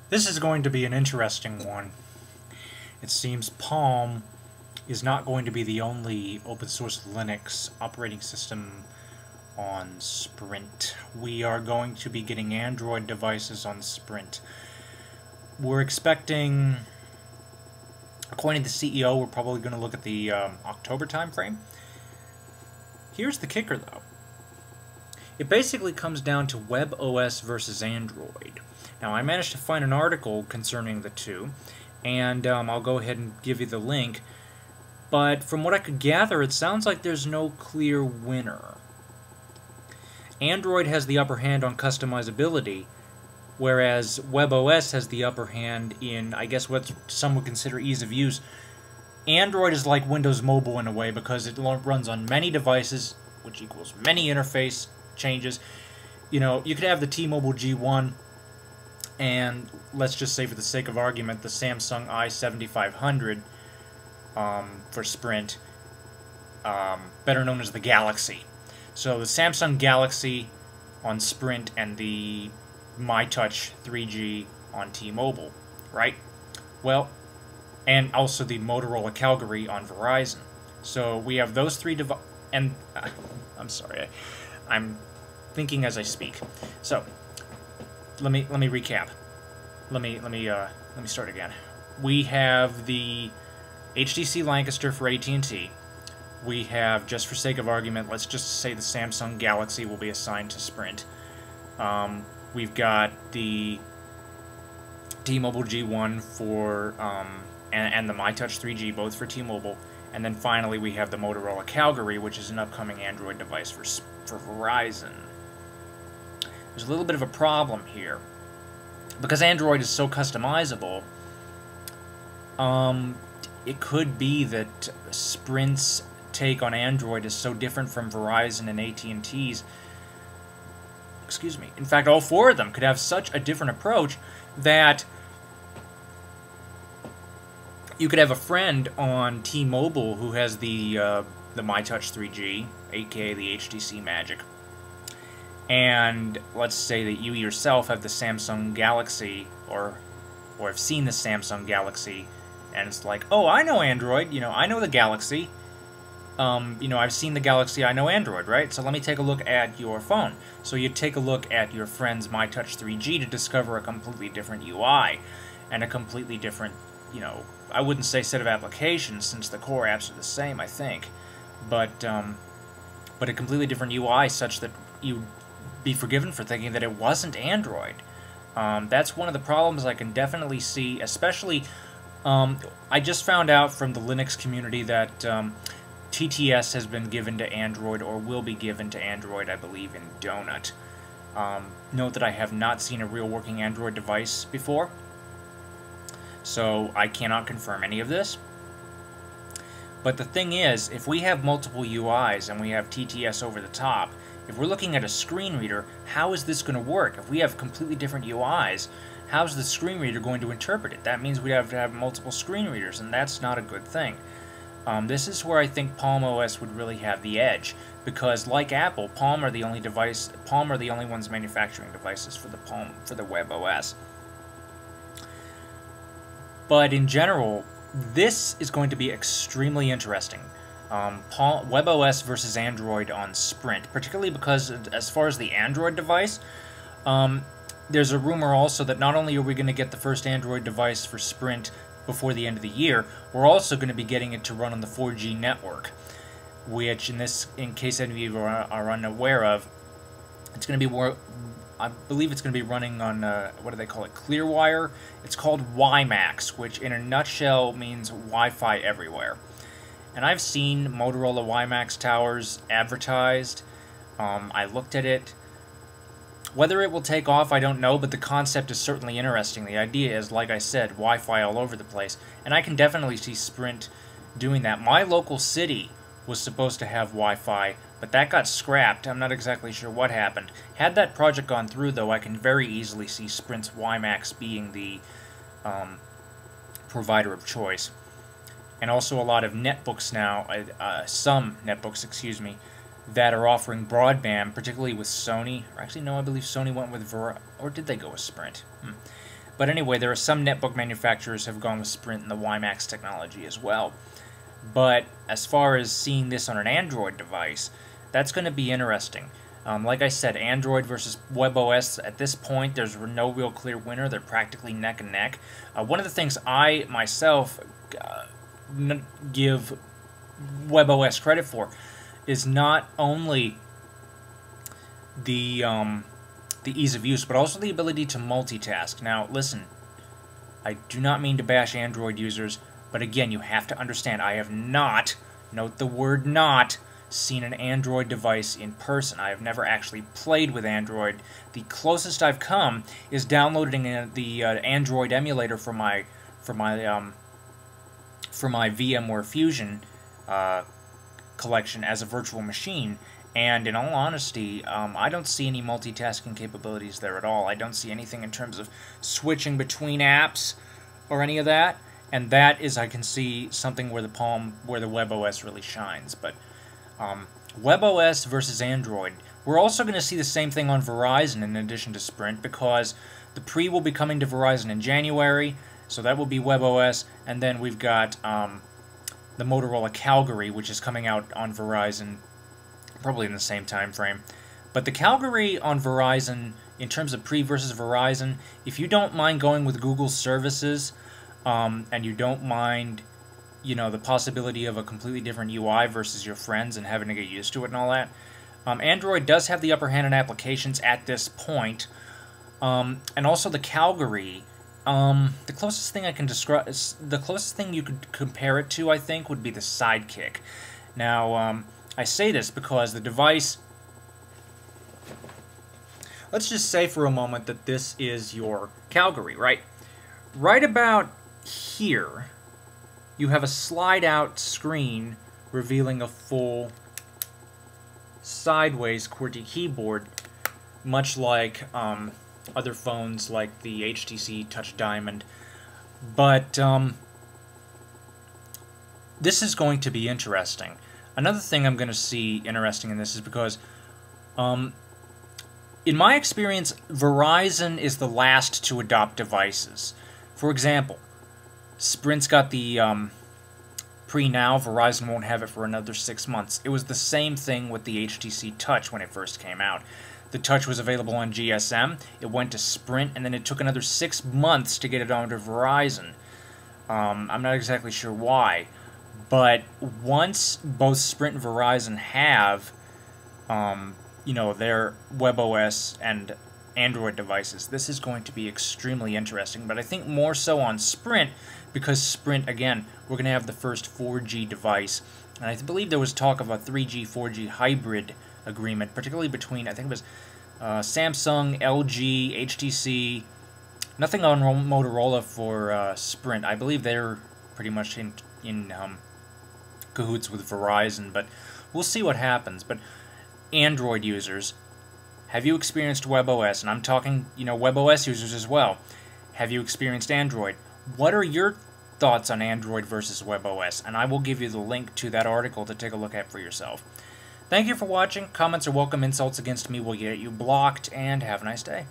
This is going to be an interesting one. It seems Palm is not going to be the only open source Linux operating system on Sprint. We are going to be getting Android devices on Sprint. We're expecting, according to the CEO, we're probably going to look at the October timeframe. Here's the kicker, though. It basically comes down to WebOS versus Android. Now, I managed to find an article concerning the two, and I'll go ahead and give you the link. But from what I could gather, it sounds like there's no clear winner. Android has the upper hand on customizability, whereas WebOS has the upper hand in, I guess, what some would consider ease of use. Android is like Windows Mobile in a way because it runs on many devices, which equals many interface changes. You know, you could have the T-Mobile G1 and, let's just say for the sake of argument, the Samsung i7500 for Sprint, better known as the Galaxy. So the Samsung Galaxy on Sprint and the MyTouch 3G on T-Mobile, right? Well, and also the Motorola Calgary on Verizon. So we have those three devices, and I'm sorry, I'm thinking as I speak. So let me recap. Let me start again. We have the HTC Lancaster for AT&T. We have, just for sake of argument, let's just say the Samsung Galaxy will be assigned to Sprint. We've got the T-Mobile G1 for and the MyTouch 3G, both for T-Mobile. And then finally we have the Motorola Calgary, which is an upcoming Android device for Verizon. There's a little bit of a problem here. Because Android is so customizable, it could be that Sprint's take on Android is so different from Verizon and AT&T's. Excuse me. In fact, all four of them could have such a different approach that you could have a friend on T-Mobile who has the MyTouch 3G, aka the HTC Magic, and let's say that you yourself have the Samsung Galaxy, or have seen the Samsung Galaxy, and it's like, oh, I know Android, you know, I know the Galaxy, you know, I've seen the Galaxy, I know Android, right? So let me take a look at your phone. So you take a look at your friend's MyTouch 3G to discover a completely different UI, and a completely different, you know, I wouldn't say set of applications, since the core apps are the same, I think, but a completely different UI such that you'd be forgiven for thinking that it wasn't Android. That's one of the problems I can definitely see, especially, I just found out from the Linux community that TTS has been given to Android, or will be given to Android, I believe, in Donut. Note that I have not seen a real working Android device before, so I cannot confirm any of this. But the thing is, if we have multiple UIs and we have TTS over the top, if we're looking at a screen reader, how is this going to work? If we have completely different UIs, how's the screen reader going to interpret it? That means we have to have multiple screen readers, and that's not a good thing. This is where I think Palm OS would really have the edge, because like Apple, Palm are the only ones manufacturing devices for the WebOS. But in general, this is going to be extremely interesting. WebOS versus Android on Sprint, particularly because, as far as the Android device, there's a rumor also that not only are we going to get the first Android device for Sprint before the end of the year, we're also going to be getting it to run on the 4G network, which, in case any of you are unaware of, it's going to be I believe it's going to be running on, what do they call it, Clearwire? It's called WiMax, which in a nutshell means Wi-Fi everywhere. And I've seen Motorola WiMax towers advertised. I looked at it. Whether it will take off, I don't know, but the concept is certainly interesting. The idea is, like I said, Wi-Fi all over the place. And I can definitely see Sprint doing that. My local city was supposed to have Wi-Fi, but that got scrapped. I'm not exactly sure what happened. Had that project gone through, though, I can very easily see Sprint's WiMax being the provider of choice. And also a lot of netbooks now, some netbooks, excuse me, that are offering broadband, particularly with Sony. Or actually, no, I believe Sony went with or did they go with Sprint? But anyway, there are some netbook manufacturers have gone with Sprint and the WiMax technology as well. But as far as seeing this on an Android device, that's going to be interesting. Like I said, Android versus WebOS, at this point, there's no real clear winner. They're practically neck and neck. One of the things I, myself, give WebOS credit for is not only the ease of use, but also the ability to multitask. Now, listen, I do not mean to bash Android users, but again, you have to understand, I have not, note the word not, seen an Android device in person. I have never actually played with Android. The closest I've come is downloading the Android emulator for my VMware Fusion collection as a virtual machine. And in all honesty, I don't see any multitasking capabilities there at all. I don't see anything in terms of switching between apps or any of that. And that is, I can see something where the WebOS really shines. But WebOS versus Android. We're also going to see the same thing on Verizon in addition to Sprint, because the Pre will be coming to Verizon in January, so that will be WebOS, and then we've got the Motorola Calgary, which is coming out on Verizon probably in the same time frame. But the Calgary on Verizon, in terms of Pre versus Verizon, if you don't mind going with Google services, and you don't mind, you know, the possibility of a completely different UI versus your friends and having to get used to it and all that, Android does have the upper hand in applications at this point. And also the Calgary, the closest thing I can describe, the closest thing you could compare it to, I think, would be the Sidekick. Now, I say this because the device, let's just say for a moment that this is your Calgary, right? Right about here, you have a slide-out screen revealing a full sideways QWERTY keyboard, much like other phones like the HTC Touch Diamond. But this is going to be interesting. Another thing I'm going to see interesting in this is because, in my experience, Verizon is the last to adopt devices. For example, Sprint's got the Pre now, Verizon won't have it for another 6 months. It was the same thing with the HTC Touch when it first came out. The Touch was available on GSM, it went to Sprint, and then it took another 6 months to get it onto Verizon. I'm not exactly sure why, but once both Sprint and Verizon have, you know, their WebOS and Android devices, this is going to be extremely interesting. But I think more so on Sprint, because Sprint, again, we're going to have the first 4G device. And I believe there was talk of a 3G, 4G hybrid agreement, particularly between, I think it was Samsung, LG, HTC, nothing on Motorola for Sprint. I believe they're pretty much in cahoots with Verizon, but we'll see what happens. But Android users, have you experienced WebOS? And I'm talking, you know, WebOS users as well. Have you experienced Android? What are your thoughts on Android versus WebOS? And I will give you the link to that article to take a look at for yourself. Thank you for watching. Comments are welcome. Insults against me will get you blocked. And have a nice day.